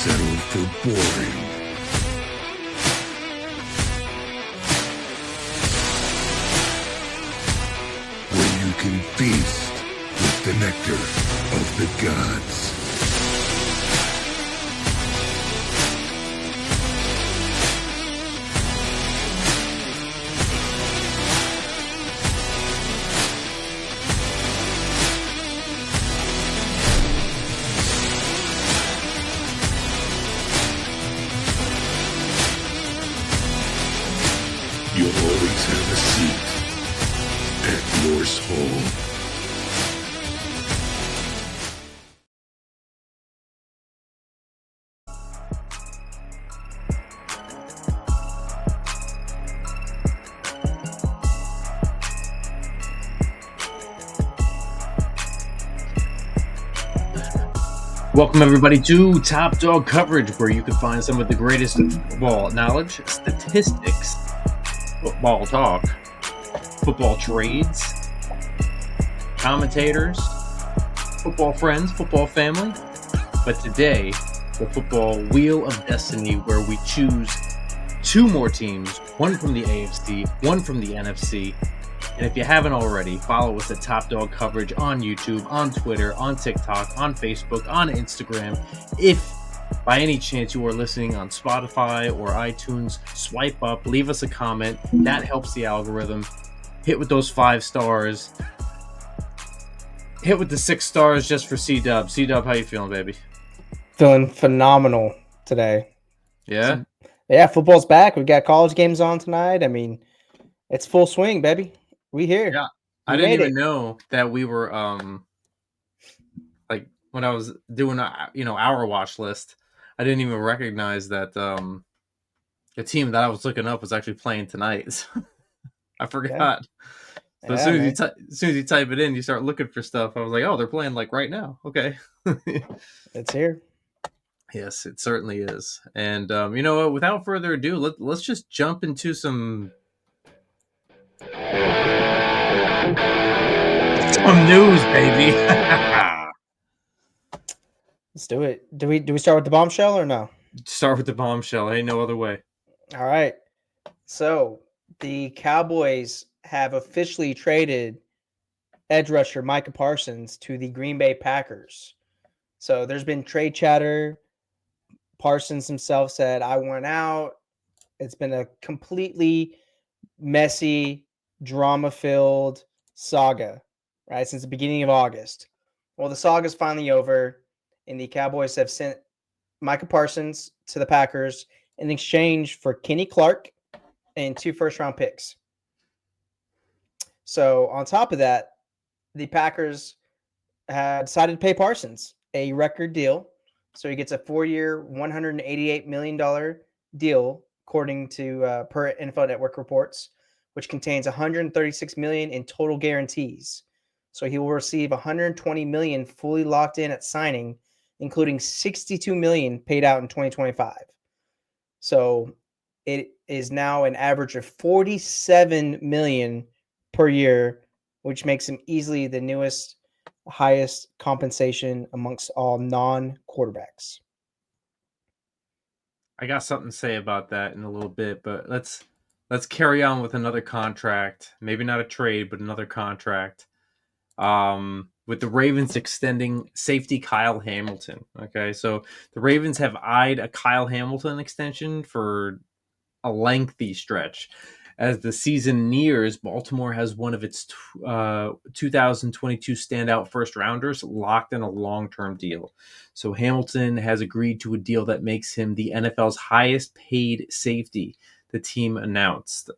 settle for boring. Where you can feast with the nectar of the gods. You'll always have a seat at Norse Hall. Welcome everybody to Top Dog Coverage, where you can find some of the greatest football knowledge, statistics, football talk, football trades, commentators, football friends, football family. But today, the football wheel of destiny, where we choose two more teams, one from the AFC, one from the NFC. And if you haven't already, follow us at Top Dog Coverage on YouTube, on Twitter, on TikTok, on Facebook, on Instagram. If by any chance you are listening on Spotify or iTunes, swipe up, leave us a comment. That helps the algorithm. Hit with those 5 stars. Hit with the 6 stars just for C-Dub. C-Dub, how you feeling, baby? Feeling phenomenal today. Yeah? Yeah, football's back. We got college games on tonight. I mean, it's full swing, baby. We here. Yeah. I didn't even know that we were like when I was doing our watch list, I didn't even recognize that the team that I was looking up was actually playing tonight. I forgot. Yeah. So as soon as you type it in, you start looking for stuff. I was like, oh, they're playing like right now. Okay. It's here. Yes, it certainly is. And you know what? Without further ado, let's just jump into some news, baby. Let's do it. Do we start with the bombshell or no? Start with the bombshell. Ain't no other way. All right. So the Cowboys have officially traded edge rusher Micah Parsons to the Green Bay Packers. So there's been trade chatter. Parsons himself said, I want out. It's been a completely messy, drama-filled saga, right, since the beginning of August. Well, the saga's finally over, and the Cowboys have sent Micah Parsons to the Packers in exchange for Kenny Clark and 2 first-round picks. So on top of that, the Packers had decided to pay Parsons a record deal. So he gets a 4-year, $188 million deal, according to per NFL Network reports, which contains $136 million in total guarantees. So he will receive $120 million fully locked in at signing, including $62 million paid out in 2025. So it is now an average of $47 million per year, which makes him easily the highest compensation amongst all non-quarterbacks. I got something to say about that in a little bit, but let's carry on with another contract. Maybe not a trade, but another contract. With the Ravens extending safety Kyle Hamilton. Okay, so the Ravens have eyed a Kyle Hamilton extension for a lengthy stretch. As the season nears, Baltimore has one of its 2022 standout first rounders locked in a long-term deal. So Hamilton has agreed to a deal that makes him the NFL's highest paid safety, the team announced.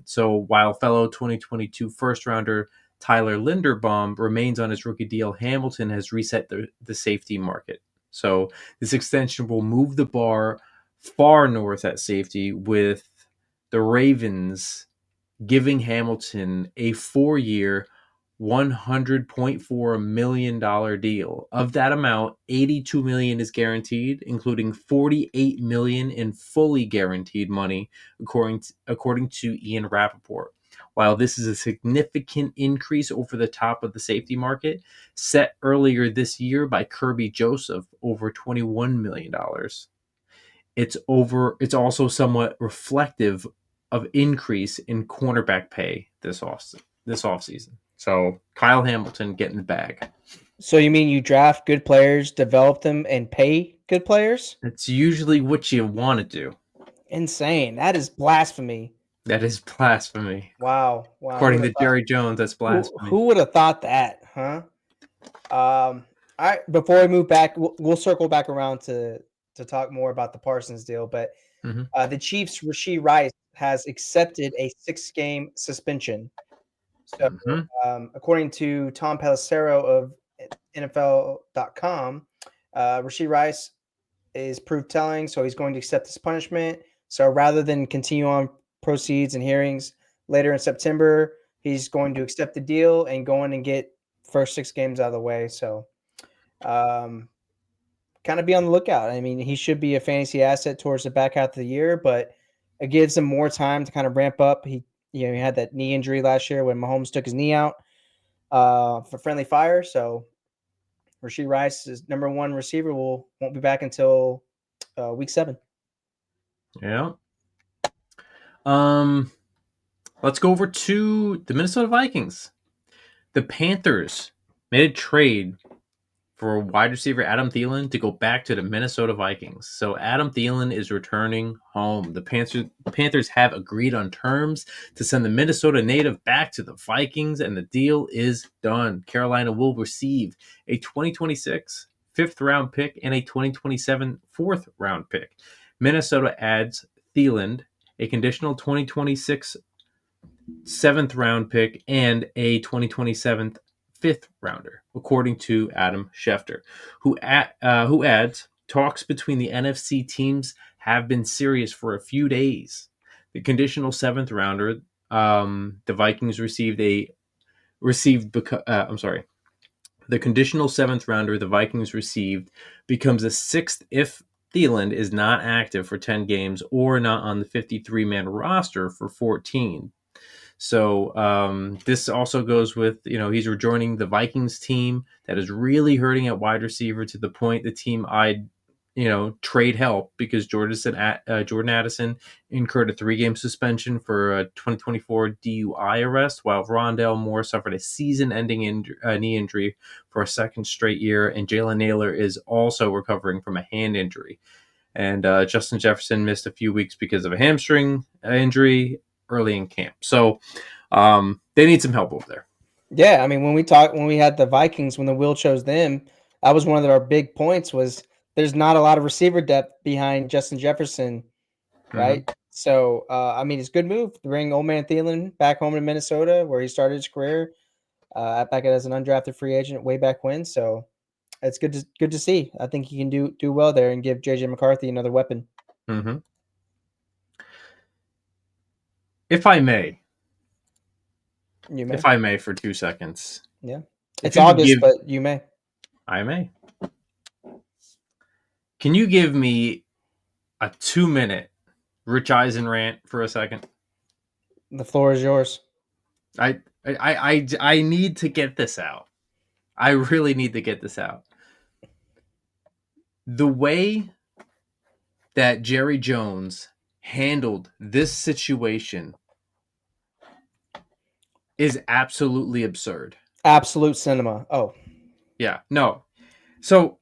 So while fellow 2022 first rounder Tyler Linderbaum remains on his rookie deal, Hamilton has reset the safety market. So this extension will move the bar far north at safety, with the Ravens giving Hamilton a 4-year, $100.4 million deal. Of that amount, $82 million is guaranteed, including $48 million in fully guaranteed money, according to Ian Rappaport, While this is a significant increase over the top of the safety market, set earlier this year by Kirby Joseph over $21 million. It's also somewhat reflective of increase in cornerback pay this offseason. So Kyle Hamilton getting the bag. So you mean you draft good players, develop them, and pay good players? It's usually what you want to do. Insane. That is blasphemy. That is blasphemy. Wow. Wow. According to Jerry Jones, that's blasphemy. Who would have thought that, huh? All right. Before we move back, we'll circle back around to talk more about the Parsons deal. But Mhm. the Chiefs' Rashee Rice has accepted a 6-game suspension. So, Mhm. according to Tom Pelissero of NFL.com, Rashee Rice is proof telling, so he's going to accept this punishment. So rather than continue on proceeds and hearings later in September, he's going to accept the deal and go in and get first 6 games out of the way. So kind of be on the lookout. I mean, he should be a fantasy asset towards the back half of the year, but it gives him more time to kind of ramp up. He had that knee injury last year when Mahomes took his knee out for friendly fire. So Rashee Rice is number 1 receiver. Won't be back until week 7. Yeah. Let's go over to the Minnesota Vikings. The Panthers made a trade for wide receiver Adam Thielen to go back to the Minnesota Vikings. So Adam Thielen is returning home. The Panthers have agreed on terms to send the Minnesota native back to the Vikings, and the deal is done. Carolina will receive a 2026 fifth-round pick and a 2027 fourth-round pick. Minnesota adds Thielen, a conditional 2026 seventh-round pick, and a 2027 fifth rounder, according to Adam Schefter, who adds talks between the NFC teams have been serious for a few days. The conditional seventh rounder, the Vikings the conditional seventh rounder the Vikings received becomes a sixth if Thielen is not active for 10 games or not on the 53-man roster for 14. So this also goes with, he's rejoining the Vikings team that is really hurting at wide receiver to the point the team eyed, trade help because Jordan Addison incurred a 3-game suspension for a 2024 DUI arrest, while Rondale Moore suffered a season-ending knee injury for a second straight year, and Jalen Naylor is also recovering from a hand injury. And Justin Jefferson missed a few weeks because of a hamstring injury early in camp. So they need some help over there. Yeah, I mean, when we had the Vikings, when the wheel chose them, that was one of our big points was there's not a lot of receiver depth behind Justin Jefferson, right? Mm-hmm. So, I mean, it's a good move to bring old man Thielen back home to Minnesota where he started his career back as an undrafted free agent way back when. So it's good to see. I think he can do well there and give JJ McCarthy another weapon. Mm-hmm. If I may, for 2 seconds. Yeah. If It's you could August, but you may. I may. Can you give me a 2-minute Rich Eisen rant for a second? The floor is yours. I need to get this out. I really need to get this out. The way that Jerry Jones handled this situation is absolutely absurd. Absolute cinema. Oh. Yeah, no. So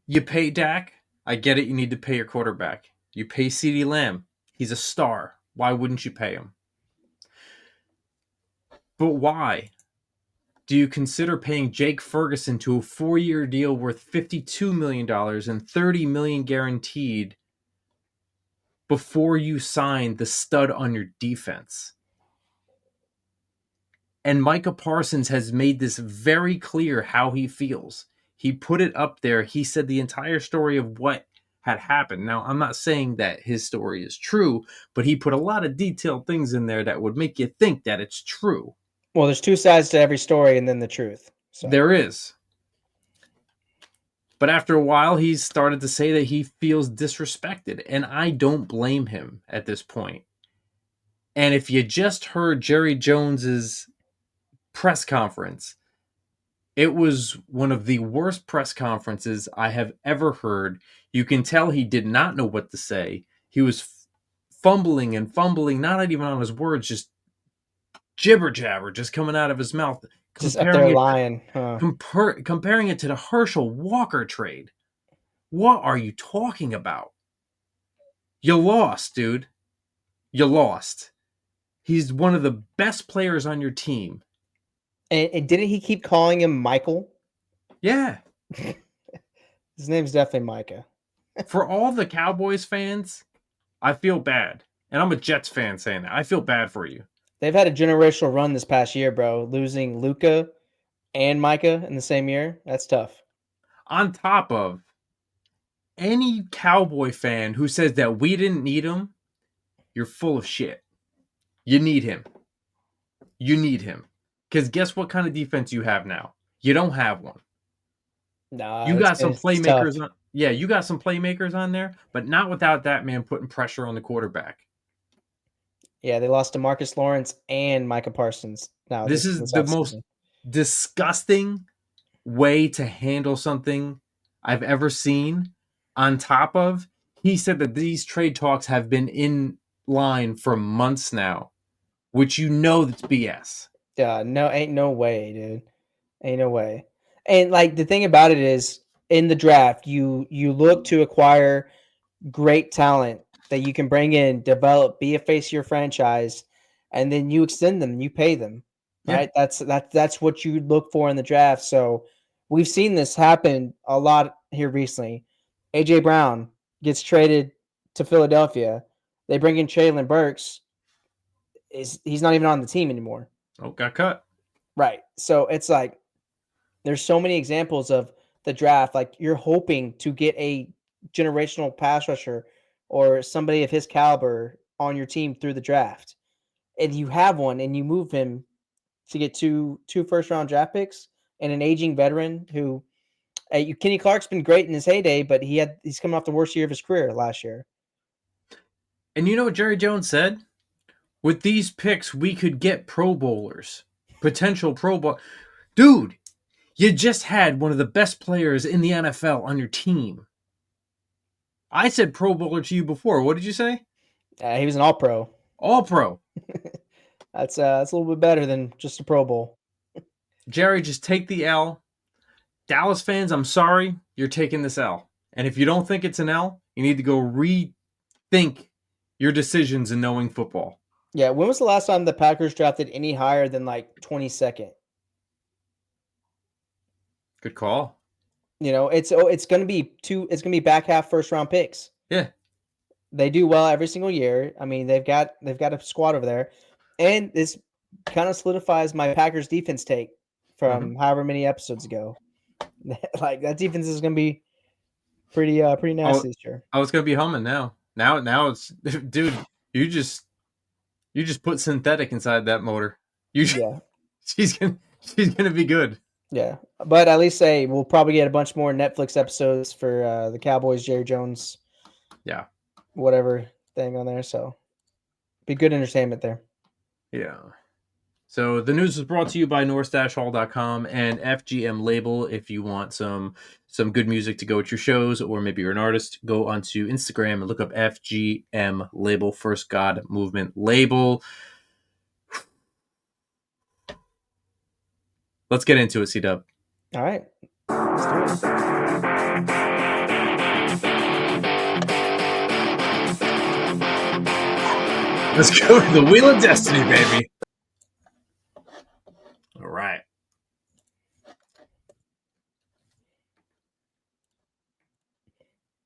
you pay Dak. I get it. You need to pay your quarterback. You pay CeeDee Lamb. He's a star. Why wouldn't you pay him? But why do you consider paying Jake Ferguson to a 4-year deal worth $52 million and $30 million guaranteed before you sign the stud on your defense? And Micah Parsons has made this very clear how he feels. He put it up there. He said the entire story of what had happened. Now, I'm not saying that his story is true, but he put a lot of detailed things in there that would make you think that it's true. Well, there's 2 sides to every story and then the truth. So. There is. But after a while, he's started to say that he feels disrespected, and I don't blame him at this point. And if you just heard Jerry Jones's press conference, it was one of the worst press conferences I have ever heard. You can tell he did not know what to say. He was fumbling and fumbling, not even on his words, just jibber jabber just coming out of his mouth, Just up there comparing it lying. Huh? comparing it to the Herschel Walker trade. What are you talking about? You lost, dude. You lost. He's one of the best players on your team. And didn't he keep calling him Michael? Yeah. His name's definitely Micah. For all the Cowboys fans, I feel bad. And I'm a Jets fan saying that. I feel bad for you. They've had a generational run this past year, bro. Losing Luca and Micah in the same year. That's tough. On top of any Cowboy fan who says that we didn't need him, you're full of shit. You need him. You need him. Because guess what kind of defense you have now? You don't have one. Nah, You got some it's tough. playmakers on. Yeah, you got some playmakers on there, but not without that man putting pressure on the quarterback. Yeah, they lost to Marcus Lawrence and Micah Parsons. Now This is the most offseason. disgusting way to handle something I've ever seen. On top of, he said that these trade talks have been in line for months now, which you know that's BS. Yeah, no, ain't no way, dude. Ain't no way. And like the thing about it is, in the draft, you look to acquire great talent that you can bring in, develop, be a face of your franchise, and then you extend them, you pay them. Yeah. Right? That's what you look for in the draft. So we've seen this happen a lot here recently. AJ Brown gets traded to Philadelphia. They bring in Traylon Burks. He's not even on the team anymore. Oh, got cut. Right. So it's like there's so many examples of the draft. Like you're hoping to get a generational pass rusher or somebody of his caliber on your team through the draft. And you have one and you move him to get two first round draft picks and an aging veteran who Kenny Clark's been great in his heyday, but he's coming off the worst year of his career last year. And you know what Jerry Jones said? With these picks, we could get Pro Bowlers, potential Pro Bowl. Dude, you just had one of the best players in the NFL on your team. I said Pro Bowler to you before. What did you say? He was an all pro. All Pro. That's a little bit better than just a Pro Bowl. Jerry, just take the L. Dallas fans, I'm sorry, you're taking this L. And if you don't think it's an L, you need to go rethink your decisions in knowing football. Yeah, when was the last time the Packers drafted any higher than like 22nd? Good call. You know, it's going to be back half first round picks. Yeah. They do well every single year. I mean, they've got a squad over there. And this kind of solidifies my Packers defense take from however many episodes ago. Like that defense is going to be pretty nasty this year. I was going to be humming now. Now it's dude, you just put synthetic inside that motor. She's going to be good. Yeah, but at least we'll probably get a bunch more Netflix episodes for the Cowboys, Jerry Jones, whatever thing on there. So, be good entertainment there. Yeah. So the news was brought to you by north-hall.com and FGM Label. If you want some good music to go with your shows, or maybe you're an artist, go onto Instagram and look up FGM Label, First God Movement Label. Let's get into it, C-Dub. All right. Let's do it. Let's go to the Wheel of Destiny, baby. All right.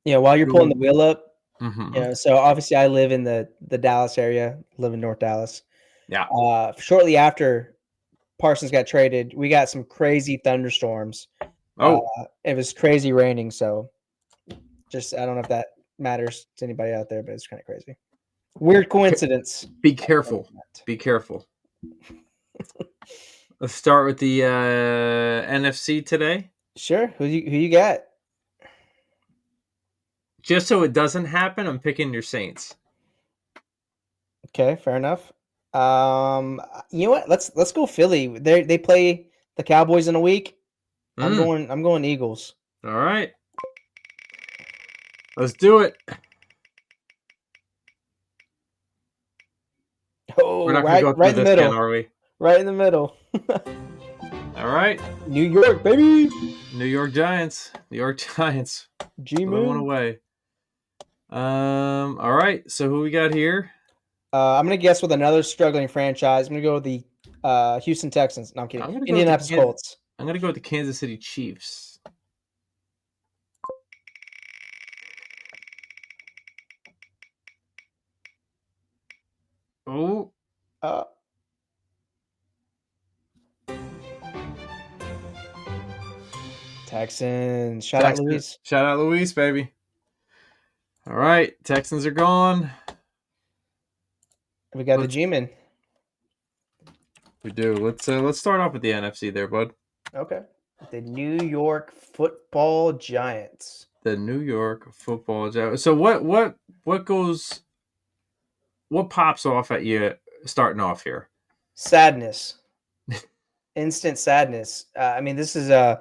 Yeah, while you're pulling the wheel up, Mm-hmm. so obviously I live in the Dallas area, live in North Dallas. Yeah. Shortly after Parsons got traded, we got some crazy thunderstorms. It was crazy raining, so just I don't know if that matters to anybody out there, but it's kind of crazy. Weird coincidence. Be careful. Be careful. Let's start with the NFC today. Sure. Who you got? Just so it doesn't happen, I'm picking your Saints. Okay, fair enough. You know what? Let's go Philly. They play the Cowboys in a week. Mm, I'm going Eagles. all right. Let's do it. We're Oh, not going to go right through in the this again, middle. are we? Right in the middle. All right. New York, baby. New York Giants. New York Giants. Put them one G-Man. away. All right. So who we got here? I'm gonna guess with another struggling franchise. I'm gonna go with the Houston Texans. No, I'm kidding. I'm gonna go with Indianapolis Colts. I'm gonna go with the Kansas City Chiefs. Oh, Uh, Texans. Shout out Texans. Luis. Shout out Luis, baby. All right, Texans are gone. We got the Let's G-Man. we do. Let's start off with the NFC there, bud. Okay. The New York Football Giants. The New York Football Giants. So what goes what pops off at you starting off here? Sadness. Instant sadness. I mean, this is a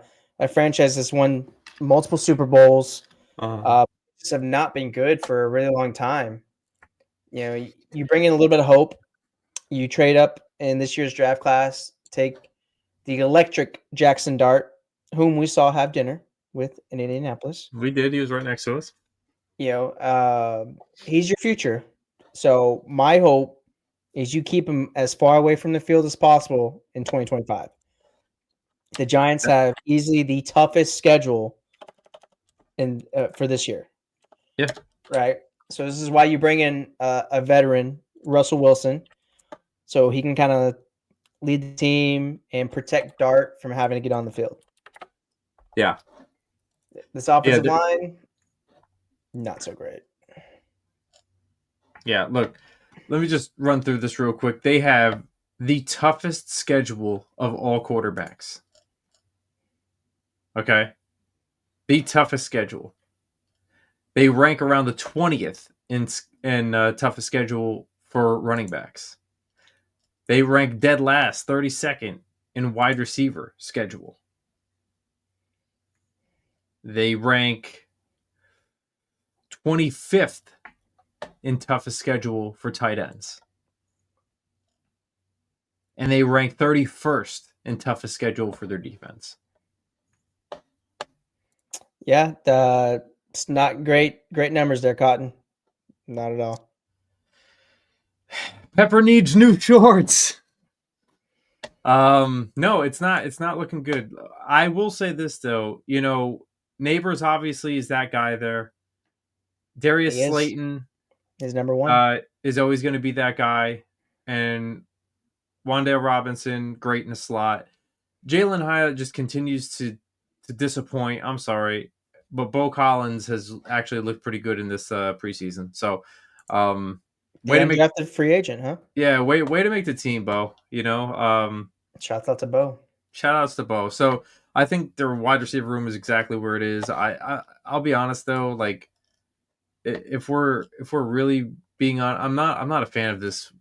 franchise that's won multiple Super Bowls. Just have not been good for a really long time. You know, you bring in a little bit of hope. You trade up in this year's draft class, take the electric Jackson Dart, whom we saw have dinner with in Indianapolis. We did. He was right next to us. You know, he's your future. So my hope is you keep him as far away from the field as possible in 2025. The Giants have easily the toughest schedule in for this year. Yeah. Right. So this is why you bring in a veteran, Russell Wilson, so he can kind of lead the team and protect Dart from having to get on the field. Yeah. This offensive line, not so great. Yeah, look, let me just run through this real quick. They have the toughest schedule of all quarterbacks. Okay? The toughest schedule. They rank around the 20th in toughest schedule for running backs. They rank dead last, 32nd in wide receiver schedule. They rank 25th in toughest schedule for tight ends. And they rank 31st in toughest schedule for their defense. Yeah, it's not great numbers there, Cotton. Not at all. Pepper needs new shorts. No, it's not looking good. I will say this though, Neighbors obviously is that guy there. Darius Slayton is number one. Is always going to be that guy, and Wan'Dale Robinson, great in the slot. Jalen Hyatt just continues to disappoint. I'm sorry, but Bo Collins has actually looked pretty good in this preseason. So, way to make drafted free agent, huh? Yeah, way to make the team, Bo. Shouts out to Bo. Shout outs to Bo. So I think their wide receiver room is exactly where it is. I'll be honest though, like if we're really being on, I'm not a fan of this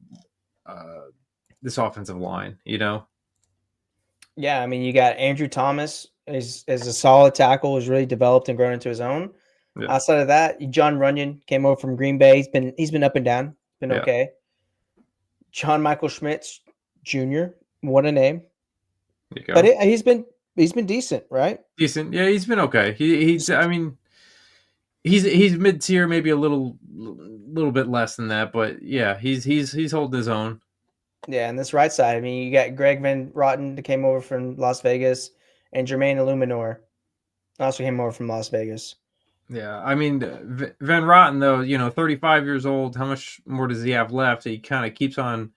offensive line. Yeah, I mean, you got Andrew Thomas is a solid tackle, has really developed and grown into his own. Yeah. Outside of that, John Runyon came over from Green Bay. He's been up and down, been okay. John Michael Schmitz Jr., what a name! But he's been decent, right? Decent, yeah. He's been okay. He's I mean, he's mid tier, maybe a little bit less than that, but yeah, he's holding his own. Yeah, and this right side, I mean, you got Greg Van Roten that came over from Las Vegas, and Jermaine Illuminor also came over from Las Vegas. Yeah, I mean, Van Roten, though, 35 years old, how much more does he have left? He kind of keeps on,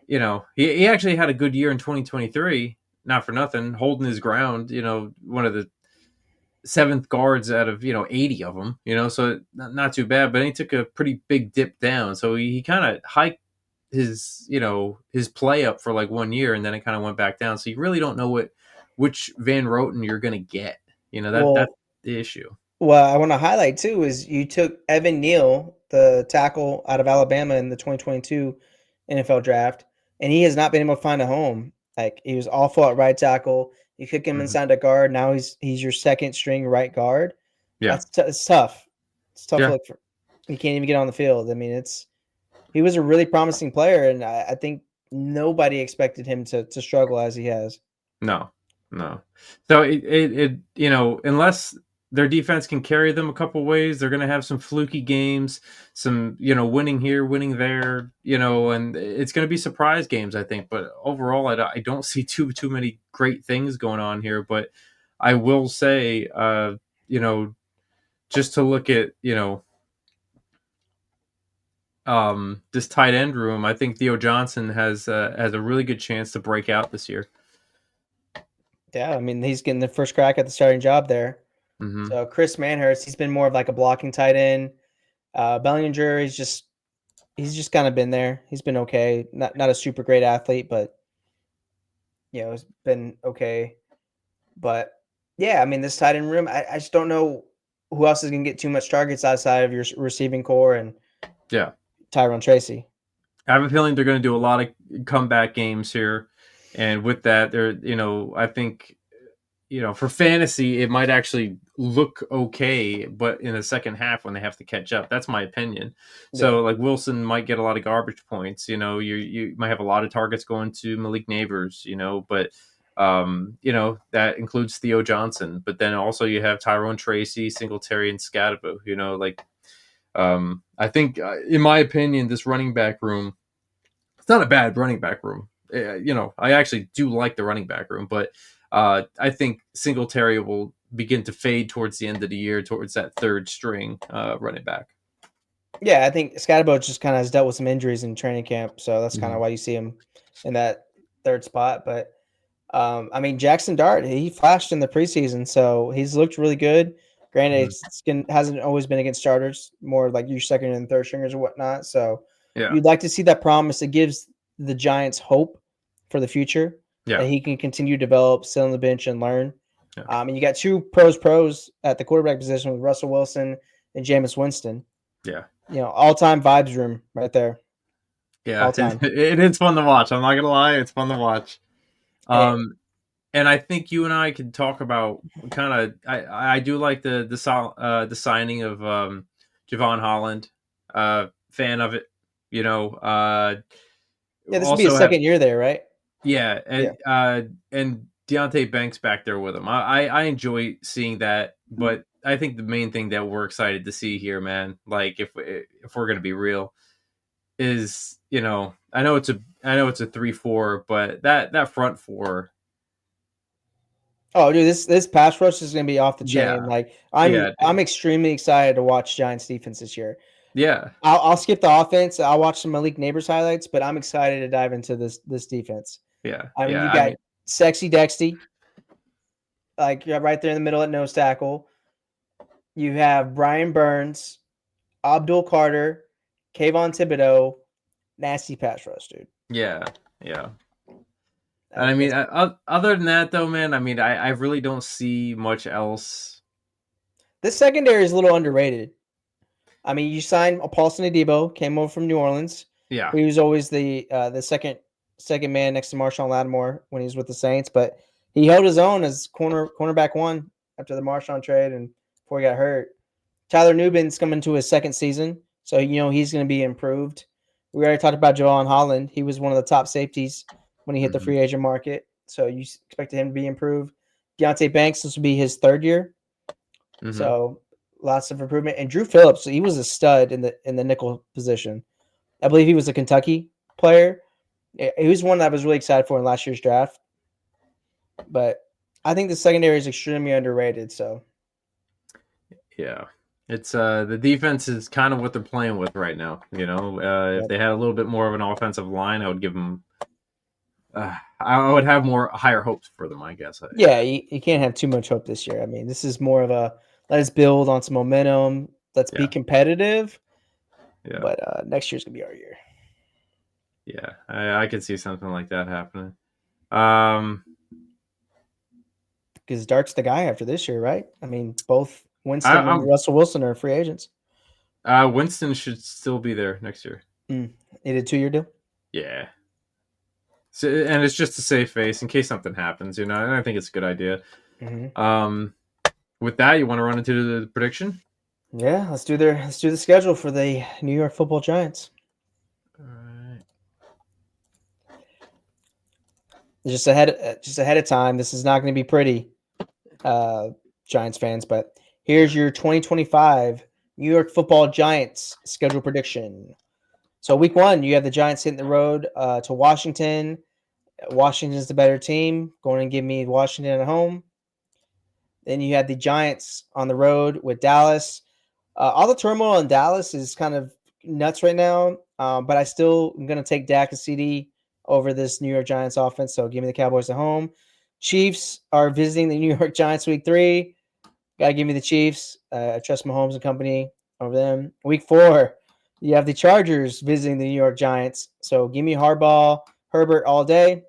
he actually had a good year in 2023, not for nothing, holding his ground, one of the seventh guards out of, 80 of them, so not too bad, but then he took a pretty big dip down. So he kind of hiked his play up for like 1 year, and then it kind of went back down. So you really don't know which Van Roten you're going to get. That's the issue. Well, I want to highlight too is you took Evan Neal, the tackle out of Alabama in the 2022 NFL draft, and he has not been able to find a home. Like he was awful at right tackle. You kick him Mhm. inside the guard. Now he's your second string right guard. Yeah, It's tough. It's tough yeah, look for. He can't even get on the field. I mean, he was a really promising player, and I think nobody expected him to struggle as he has. no, no. So unless their defense can carry them a couple ways, they're going to have some fluky games, some winning here, winning there, and it's going to be surprise games, I think. But overall, I don't see too many great things going on here. But I will say, you know, just to look at this tight end room, I think Theo Johnson has a really good chance to break out this year. Yeah, I mean, he's getting the first crack at the starting job there. Hmm. So Chris Manhurst, he's been more of like a blocking tight end. Bellinger, he's just kind of been there. He's been okay. Not a super great athlete, but it's been okay. But yeah, I mean, this tight end room, I just don't know who else is gonna get too much targets outside of your receiving core and Yeah. Tyrone Tracy. I have a feeling they're going to do a lot of comeback games here, and with that, I think, for fantasy, it might actually look okay, but in the second half when they have to catch up, that's my opinion. Yeah. So, like Wilson might get a lot of garbage points. You might have a lot of targets going to Malik Neighbors. But that includes Theo Johnson. But then also you have Tyrone Tracy, Singletary, and Scadabo. I think, in my opinion, this running back room, it's not a bad running back room. I actually do like the running back room, but I think Singletary will begin to fade towards the end of the year, towards that third string running back. Yeah, I think Scotabo just kind of has dealt with some injuries in training camp, so that's kind of Mhm. why you see him in that third spot. But I mean, Jackson Dart, he flashed in the preseason, so he's looked really good. Granted, Mhm. hasn't always been against starters, more like your second and third stringers or whatnot. So Yeah, you'd like to see that promise. It gives the Giants hope for the future that yeah, he can continue to develop, sit on the bench, and learn. yeah, And you got two pros at the quarterback position with Russell Wilson and Jameis Winston. yeah, All time vibes room right there, yeah. all time. It's fun to watch. I'm not gonna lie, it's fun to watch. Eh, Um, and I think you and I could talk about kind of. I do like the signing of Javon Holland. Fan of it. yeah, this will be his Also have second year there, right? Yeah, Yeah. and Deontay Banks back there with him. I enjoy seeing that, but I think the main thing that we're excited to see here, man, like if we're gonna be real, is I know it's a 3-4, but that front four, Oh, dude, this pass rush is gonna be off the chain. yeah, Like yeah, I'm dude, extremely excited to watch Giants defense this year. yeah, I'll skip the offense. I'll watch some Malik Neighbors highlights, but I'm excited to dive into this defense. yeah, I mean, yeah. you I got mean, sexy Dexty, like you're right there in the middle at nose tackle. You have Brian Burns, Abdul Carter, Kayvon Thibodeau, nasty pass rush, dude. yeah, yeah. And I Like mean, this other than that, though, man, I mean, I really don't see much else. this secondary is a little underrated. I mean, you signed Paulson Adebo, came over from New Orleans. Yeah. He was always the second man next to Marshawn Lattimore when he was with the Saints, but he held his own as cornerback one after the Marshawn trade and before he got hurt. Tyler Newbin's coming to his second season, so he's going to be improved. We already talked about Javon Holland. He was one of the top safeties when he hit the Hmm. free agent market, so you expected him to be improved. Deontay Banks, this will be his third year. Hmm. So lots of improvement. And Drew Phillips, he was a stud in the nickel position. I believe he was a Kentucky player. He was one that I was really excited for in last year's draft. But I think the secondary is extremely underrated. So Yeah. It's the defense is kind of what they're playing with right now. If yeah, they had a little bit more of an offensive line, I would give them. I would have more higher hopes for them, I guess. yeah, you can't have too much hope this year. I mean, this is more of a let's build on some momentum. Let's be Yeah, competitive. yeah, But next year's gonna be our year yeah. I could see something like that happening. Um, because Dart's the guy after this year, right? I mean, both. Winston and I'm Russell Wilson are free agents. Winston should still be there next year. He did a 2-year deal. Yeah. So, and it's just a safe face in case something happens, and I think it's a good idea. With that, you want to run into the prediction? Yeah, let's do the schedule for the New York Football Giants. All right. Just ahead of time. This is not going to be pretty, Giants fans, but here's your 2025 New York Football Giants schedule prediction. So week 1, you have the Giants hitting the road to Washington. Washington's the better team. Going to give me Washington at home. Then you have the Giants on the road with Dallas. All the turmoil in Dallas is kind of nuts right now, but I still am going to take Dak and CD over this New York Giants offense. So give me the Cowboys at home. Chiefs are visiting the New York Giants week 3. Got to give me the Chiefs. I trust Mahomes and company over them. Week 4, you have the Chargers visiting the New York Giants. So give me Harbaugh, Herbert all day.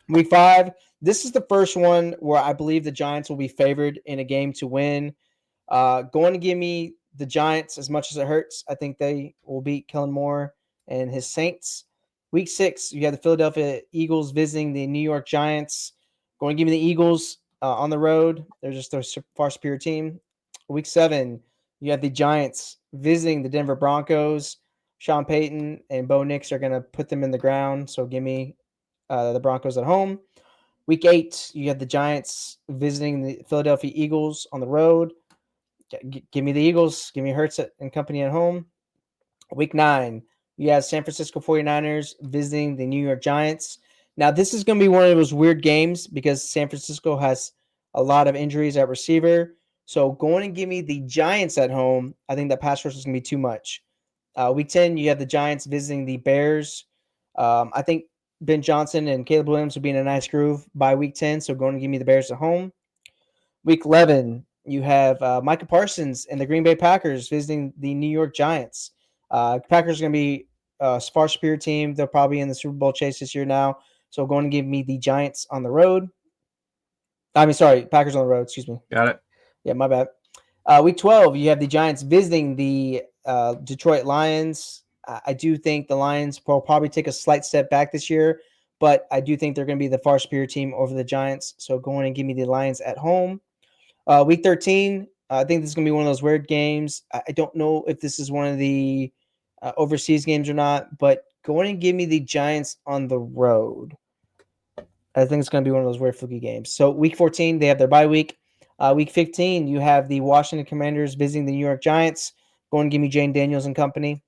Week 5, this is the first one where I believe the Giants will be favored in a game to win. Going to give me the Giants as much as it hurts. I think they will beat Kellen Moore and his Saints. Week 6, you have the Philadelphia Eagles visiting the New York Giants. Going to give me the Eagles on the road. They're just a far superior team. Week 7, you have the Giants visiting the Denver Broncos. Sean Payton and Bo Nix are going to put them in the ground. So give me the Broncos at home. Week 8, you have the Giants visiting the Philadelphia Eagles on the road. Give me the Eagles. Give me Hurts and company at home. Week 9, you have San Francisco 49ers visiting the New York Giants. Now, this is going to be one of those weird games because San Francisco has a lot of injuries at receiver. So going and give me the Giants at home, I think that pass rush is going to be too much. Week 10, you have the Giants visiting the Bears. I think Ben Johnson and Caleb Williams will be in a nice groove by week 10. So going to give me the Bears at home. Week 11, you have Micah Parsons and the Green Bay Packers visiting the New York Giants. Packers are going to be a far superior team. They're probably in the Super Bowl chase this year now. So going to give me the Giants on the road. Packers on the road. Excuse me. Got it. Yeah, my bad. Week 12, you have the Giants visiting the Detroit Lions. I do think the Lions will probably take a slight step back this year, but I do think they're going to be the far superior team over the Giants. So go in and give me the Lions at home. Week 13, I think this is going to be one of those weird games. I don't know if this is one of the overseas games or not, but go in and give me the Giants on the road. I think it's going to be one of those weird fluky games. So week 14, they have their bye week. Week 15, you have the Washington Commanders visiting the New York Giants. Go and give me Jane Daniels and company.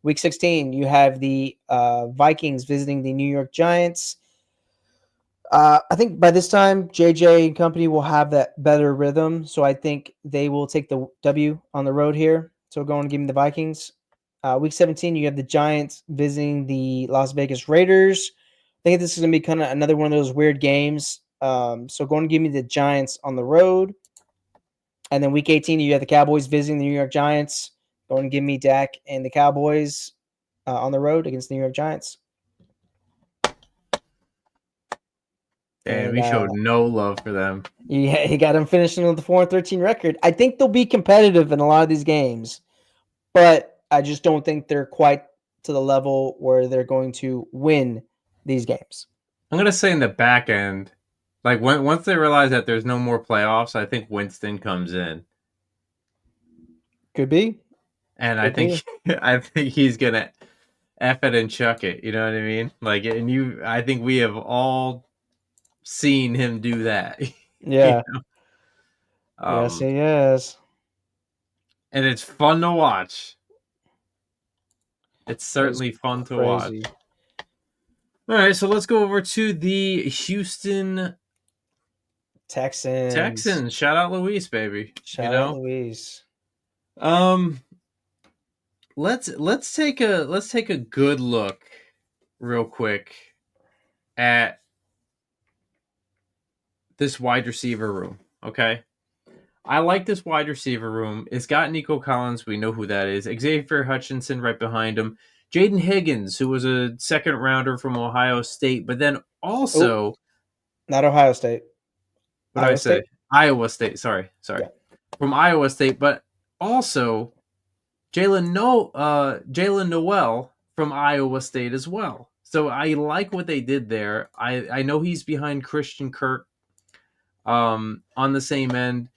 Week 16, you have the Vikings visiting the New York Giants. I think by this time, JJ and company will have that better rhythm. So I think they will take the W on the road here. So go and give me the Vikings. Week 17, you have the Giants visiting the Las Vegas Raiders. I think this is going to be kind of another one of those weird games. So go and give me the Giants on the road. And then week 18, you have the Cowboys visiting the New York Giants. Go and give me Dak and the Cowboys on the road against the New York Giants. And we showed no love for them. Yeah, he got them finishing with the 4-13 record. I think they'll be competitive in a lot of these games, but I just don't think they're quite to the level where they're going to win these games. I'm gonna say in the back end, like once they realize that there's no more playoffs, I think Winston comes in, Could be. and I think he's gonna F it and chuck it. You know what I mean? Like, and I think we have all seen him do that. Yeah. You know? Yes, he is. And it's fun to watch. It's certainly fun to watch. All right, so let's go over to the Houston Texans. Shout out Luis, baby. Shout out Luis. Let's take a good look real quick at this wide receiver room, okay? I like this wide receiver room. It's got Nico Collins. We know who that is. Xavier Hutchinson right behind him. Jaden Higgins, who was a second rounder from Ohio State, but then also... Not Ohio State. What did I say? Iowa State. Sorry. Yeah. from Iowa State, but also Jalen Noel from Iowa State as well. So I like what they did there. I know he's behind Christian Kirk on the same end.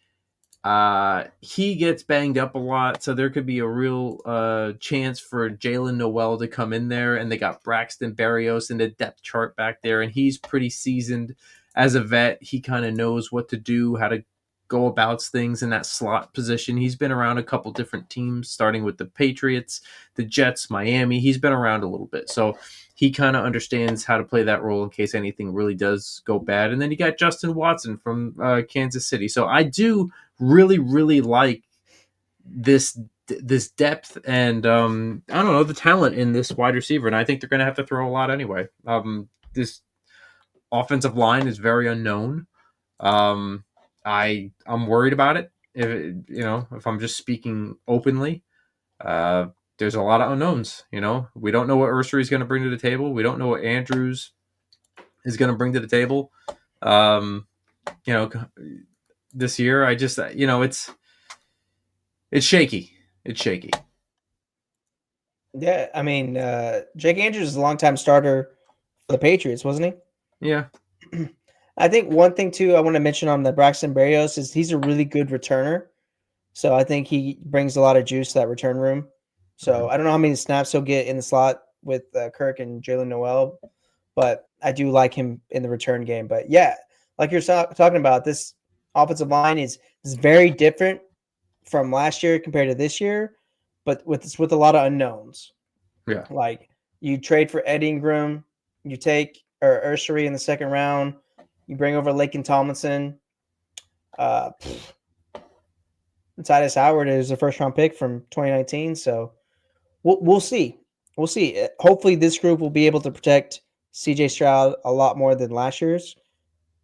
He gets banged up a lot, so there could be a real chance for Jalen Noel to come in there. And they got Braxton Berrios in the depth chart back there, and he's pretty seasoned as a vet. He kind of knows what to do, how to go about things in that slot position. He's been around a couple different teams, starting with the Patriots, the Jets, Miami. He's been around a little bit, so he kind of understands how to play that role in case anything really does go bad. And then you got Justin Watson from Kansas City. So I do really, really like this depth and I don't know, the talent in this wide receiver, and I think they're going to have to throw a lot anyway. This offensive line is very unknown. I'm worried about it. If I'm just speaking openly, there's a lot of unknowns. We don't know what Ursary is going to bring to the table. We don't know what Andrews is going to bring to the table. You know, this year, I just it's shaky. It's shaky. Yeah, I mean, Jake Andrews is a longtime starter for the Patriots, wasn't he? Yeah. I think one thing too I want to mention on the Braxton Berrios is he's a really good returner. So I think he brings a lot of juice to that return room. So I don't know how many snaps he'll get in the slot with Kirk and Jalen Noel, but I do like him in the return game. But yeah, like you're talking about, this offensive line is very different from last year compared to this year, but with a lot of unknowns. Yeah. Like you trade for Ed Ingram, you take or Ursary in the second round, you bring over Laken Tomlinson. Uh, Titus Howard is a first round pick from 2019. So we'll see. We'll see. Hopefully, this group will be able to protect CJ Stroud a lot more than last year's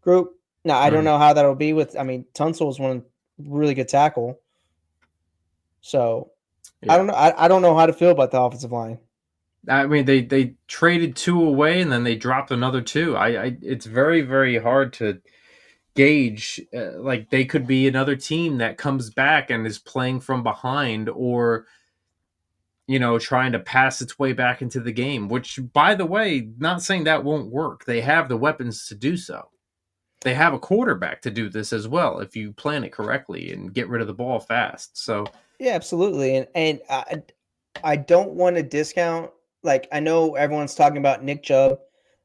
group. Now, I don't know how that'll be with, I mean, Tunsil is one really good tackle. So I don't know. I don't know how to feel about the offensive line. I mean, they traded two away and then they dropped another two. It's very, very hard to gauge. Like they could be another team that comes back and is playing from behind, or trying to pass its way back into the game. Which, by the way, not saying that won't work. They have the weapons to do so. They have a quarterback to do this as well if you plan it correctly and get rid of the ball fast. So yeah, absolutely. And I don't want to discount. Like I know everyone's talking about Nick Chubb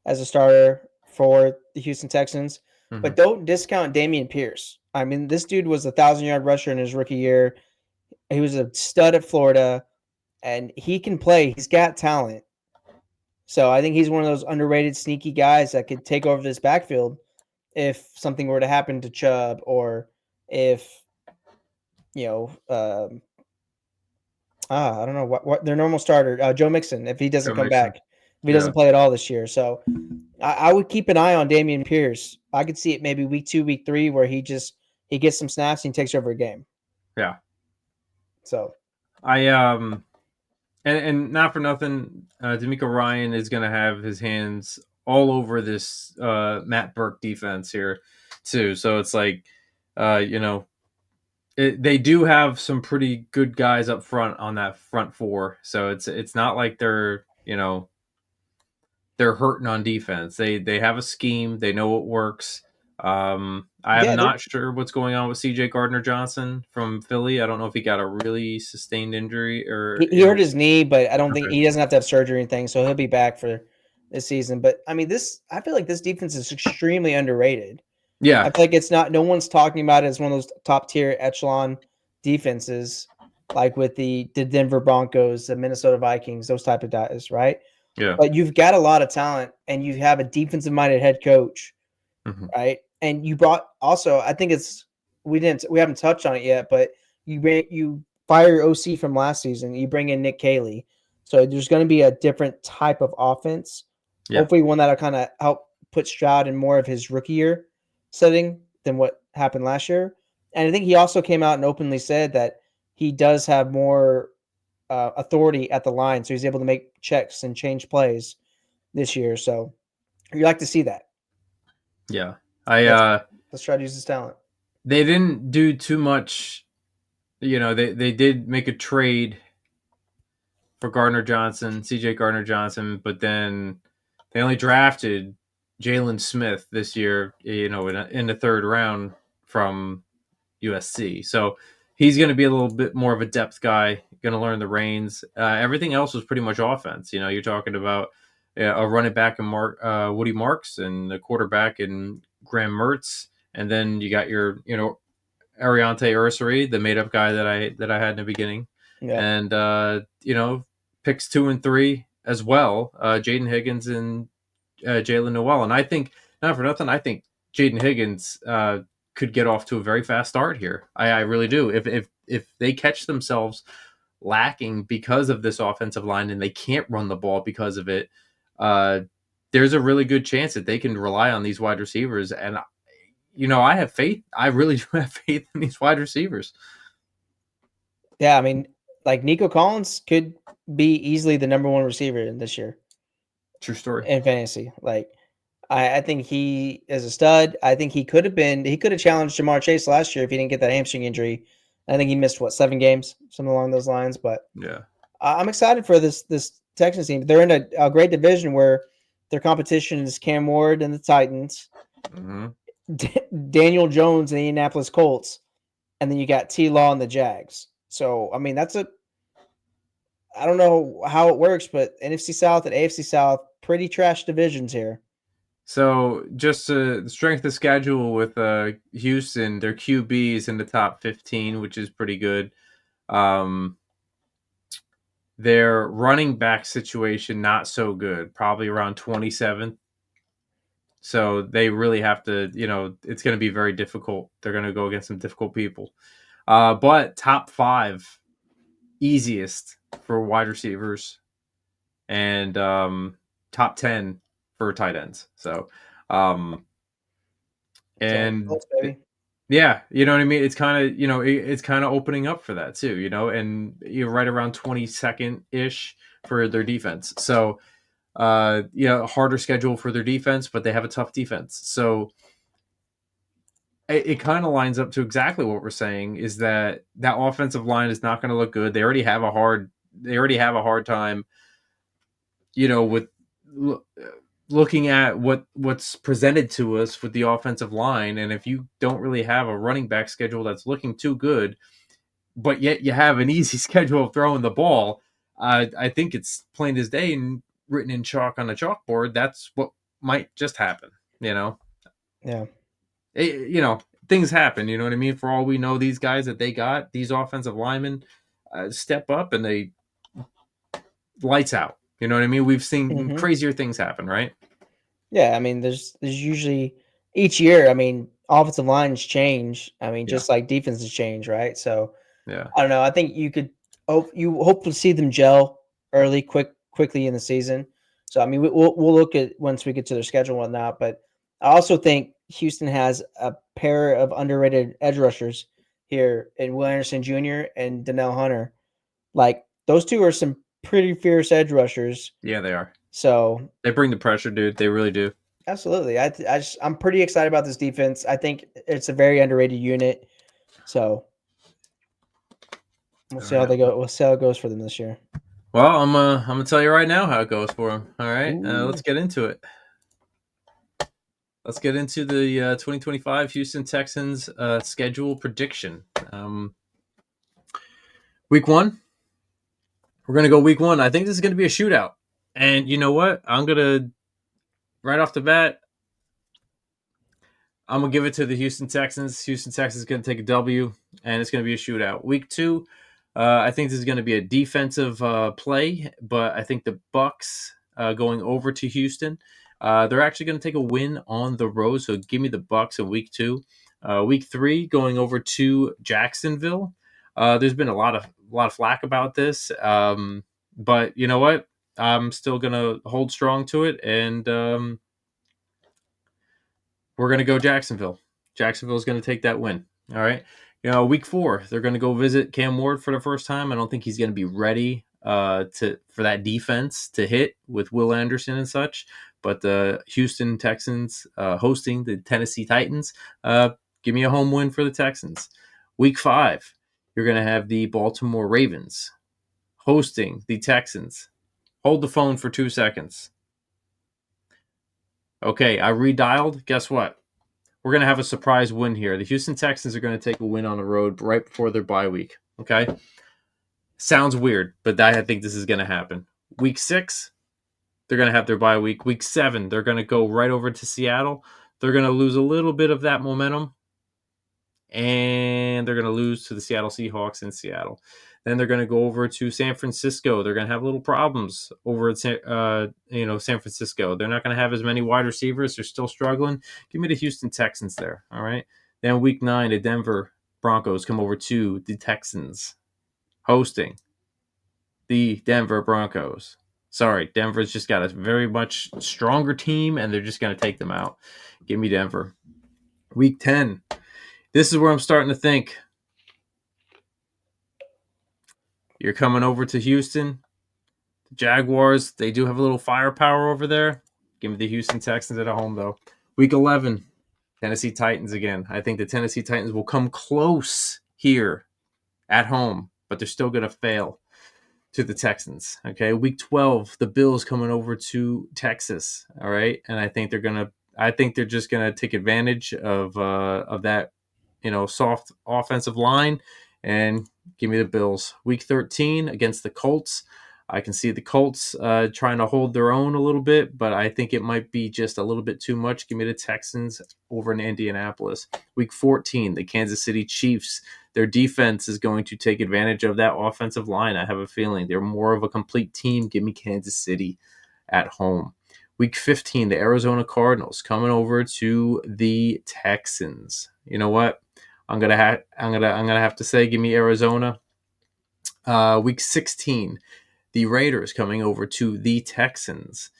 as a starter for the Houston Texans, but don't discount Dameon Pierce. I mean, this dude was a 1,000-yard rusher in his rookie year. He was a stud at Florida, and he can play. He's got talent. So I think he's one of those underrated, sneaky guys that could take over this backfield if something were to happen to Chubb, or if I don't know what their normal starter, Joe Mixon, if he doesn't come back, if he doesn't play at all this year. So I would keep an eye on Dameon Pierce. I could see it maybe week 2, week 3, where he gets some snaps and he takes over a game. Yeah. So and not for nothing, D'Amico Ryan is going to have his hands all over this Matt Burke defense here too. So it's like, they do have some pretty good guys up front on that front four. So it's not like they're hurting on defense. They have a scheme. They know what works. I'm not sure what's going on with CJ Gardner-Johnson from Philly. I don't know if he got a really sustained injury or he hurt his knee, but I don't think he doesn't have to have surgery or anything, so he'll be back for this season. But I mean, I feel like this defense is extremely underrated. Yeah, I feel like it's not. No one's talking about it as one of those top tier echelon defenses, like with the Denver Broncos, the Minnesota Vikings, those type of guys, right? Yeah. But you've got a lot of talent, and you have a defensive minded head coach, right? And you brought also, I think we haven't touched on it yet, but you fire your OC from last season, you bring in Nick Caley, so there's going to be a different type of offense. Yeah. Hopefully, one that'll kind of help put Stroud in more of his rookie year setting than what happened last year. And I think he also came out and openly said that he does have more authority at the line, so he's able to make checks and change plays this year. So you like to see that. Yeah. Let's try to use his talent. They didn't do too much they did make a trade for Gardner Johnson, CJ Gardner Johnson, but then they only drafted Jalen Smith this year, in the third round from USC. So he's going to be a little bit more of a depth guy, going to learn the reins. Everything else was pretty much offense. You're talking about a running back in Woody Marks and the quarterback in Graham Mertz. And then you got your, Ariante Ursary, the made up guy that I had in the beginning. Yeah. And, picks 2 and 3 as well. Jaden Higgins and Jalen Noel. And I think, not for nothing, I think Jaden Higgins could get off to a very fast start here. I really do. If they catch themselves lacking because of this offensive line and they can't run the ball because of it, there's a really good chance that they can rely on these wide receivers. And I have faith. I really do have faith in these wide receivers. Yeah, I mean, like Nico Collins could be easily the number one receiver in this year. True story. In fantasy. Like, I think he is a stud. I think he could have challenged Jamar Chase last year if he didn't get that hamstring injury. I think he missed 7 games, something along those lines. But Yeah, I'm excited for this Texans team. They're in a great division where their competition is Cam Ward and the Titans, Daniel Jones and the Indianapolis Colts, and then you got T. Law and the Jags. So I mean, I don't know how it works, but NFC South and AFC South, pretty trash divisions here. So just the strength of schedule with Houston, their QBs in the top 15, which is pretty good. Their running back situation, not so good, probably around 27th. So they really have to, it's going to be very difficult. They're going to go against some difficult people. But top 5, easiest for wide receivers, and top 10 for tight ends. So, and yeah, you know what I mean? It's kind of, it's kind of opening up for that too, and you're right around 22nd ish for their defense. So, harder schedule for their defense, but they have a tough defense. So it kind of lines up to exactly what we're saying, is that offensive line is not going to look good. They already have a hard time, with looking at what's presented to us with the offensive line. And if you don't really have a running back schedule that's looking too good, but yet you have an easy schedule of throwing the ball, I think it's plain as day and written in chalk on a chalkboard. That's what might just happen, Yeah. Things happen, you know what I mean? For all we know, these guys that they got, these offensive linemen, step up and they lights out. You know what I mean? We've seen crazier things happen, right? Yeah, I mean, there's usually each year. I mean, offensive lines change. I mean, just like defenses change, right? So, yeah, I don't know. I think you hope to see them gel quickly in the season. So, I mean, we'll look at once we get to their schedule and whatnot. But I also think Houston has a pair of underrated edge rushers here in Will Anderson Jr. and Donnell Hunter. Like, those two are some pretty fierce edge rushers. Yeah, they are. So they bring the pressure, dude. They really do. Absolutely. I'm pretty excited about this defense. I think it's a very underrated unit. So we'll see how they go. We'll see how it goes for them this year. Well, I'm gonna tell you right now how it goes for them. All right, let's get into it. Let's get into the 2025 Houston Texans schedule prediction. Week 1. We're going to go week 1. I think this is going to be a shootout. And you know what? I'm going to, right off the bat, I'm going to give it to the Houston Texans. Houston Texans is going to take a W, and it's going to be a shootout. Week 2, I think this is going to be a defensive play, but I think the Bucks going over to Houston, they're actually going to take a win on the road. So give me the Bucks in week 2. Week 3, going over to Jacksonville. There's been a lot of flack about this, but you know what? I'm still going to hold strong to it, and we're going to go Jacksonville. Jacksonville is going to take that win. All right. Week 4, they're going to go visit Cam Ward for the first time. I don't think he's going to be ready for that defense to hit with Will Anderson and such. But the Houston Texans hosting the Tennessee Titans. Give me a home win for the Texans. Week 5, you're going to have the Baltimore Ravens hosting the Texans. Hold the phone for 2 seconds. Okay, I redialed. Guess what? We're going to have a surprise win here. The Houston Texans are going to take a win on the road right before their bye week. Okay? Sounds weird, but I think this is going to happen. Week 6, they're going to have their bye week. Week 7, they're going to go right over to Seattle. They're going to lose a little bit of that momentum, and they're going to lose to the Seattle Seahawks in Seattle. Then they're going to go over to San Francisco. They're going to have little problems over at San Francisco. They're not going to have as many wide receivers. They're still struggling. Give me the Houston Texans there, all right? Then week 9, the Denver Broncos come over to the Texans, hosting the Denver Broncos. Sorry, Denver's just got a very much stronger team, and they're just going to take them out. Give me Denver. Week 10. This is where I'm starting to think. You're coming over to Houston. The Jaguars, they do have a little firepower over there. Give me the Houston Texans at home, though. Week 11, Tennessee Titans again. I think the Tennessee Titans will come close here at home, but they're still going to fail to the Texans. Okay, week 12, the Bills coming over to Texas. All right, and I think they're just gonna take advantage of that, soft offensive line, and give me the Bills. Week 13 against the Colts. I can see the Colts trying to hold their own a little bit, but I think it might be just a little bit too much. Give me the Texans over in Indianapolis. Week 14, the Kansas City Chiefs. Their defense is going to take advantage of that offensive line. I have a feeling they're more of a complete team. Give me Kansas City at home. Week 15, the Arizona Cardinals coming over to the Texans. You know what? I'm gonna have to say, give me Arizona. Week 16, the Raiders coming over to the Texans.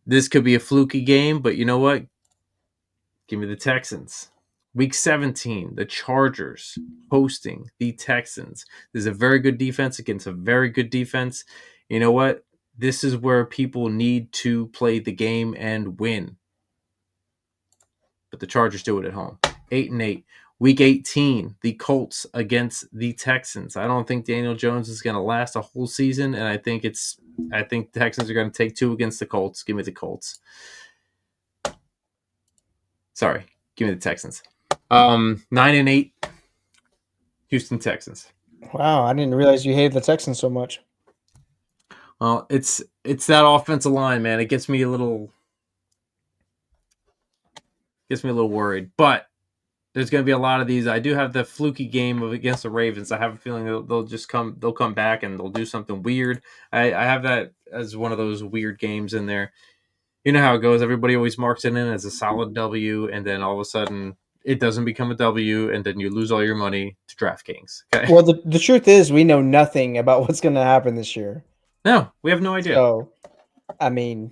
This could be a fluky game, but you know what? Give me the Texans. Week 17, the Chargers hosting the Texans. There's a very good defense against a very good defense. You know what? This is where people need to play the game and win. But the Chargers do it at home. 8-8. Week 18, the Colts against the Texans. I don't think Daniel Jones is going to last a whole season, and I think the Texans are going to take 2 against the Colts. Give me the Colts. Sorry, give me the Texans. 9-8, Houston Texans. Wow, I didn't realize you hated the Texans so much. Well, it's that offensive line, man. It gets me a little worried. But there's going to be a lot of these. I do have the fluky game against the Ravens. I have a feeling they'll come back and they'll do something weird. I have that as one of those weird games in there. You know how it goes. Everybody always marks it in as a solid W, and then all of a sudden it doesn't become a W, and then you lose all your money to DraftKings. Okay. Well, the truth is we know nothing about what's going to happen this year. No, we have no idea. So, I mean,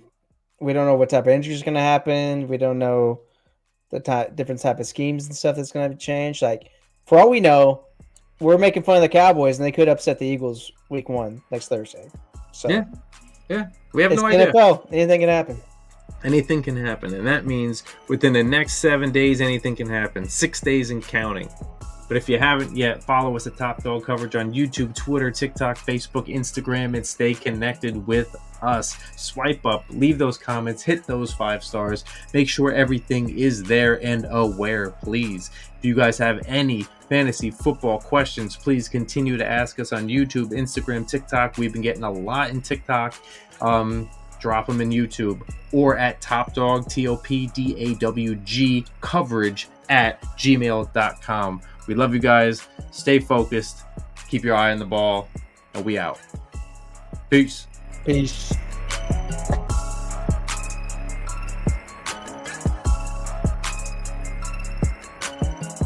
we don't know what type of injury is going to happen. We don't know the different type of schemes and stuff that's going to change. Like, for all we know, we're making fun of the Cowboys, and they could upset the Eagles week 1 next Thursday. So yeah, we have no idea. NFL. Anything can happen. Anything can happen, and that means within the next 7 days, anything can happen. 6 days and counting. But if you haven't yet, follow us at Top Dog Coverage on YouTube, Twitter, TikTok, Facebook, Instagram, and stay connected with us. Swipe up, leave those comments, hit those 5 stars. Make sure everything is there and aware, please. If you guys have any fantasy football questions, please continue to ask us on YouTube, Instagram, TikTok. We've been getting a lot in TikTok. Drop them in YouTube or at TopDawg, TOPDAWG coverage at gmail.com. We love you guys. Stay focused. Keep your eye on the ball. And we out. Peace. Peace.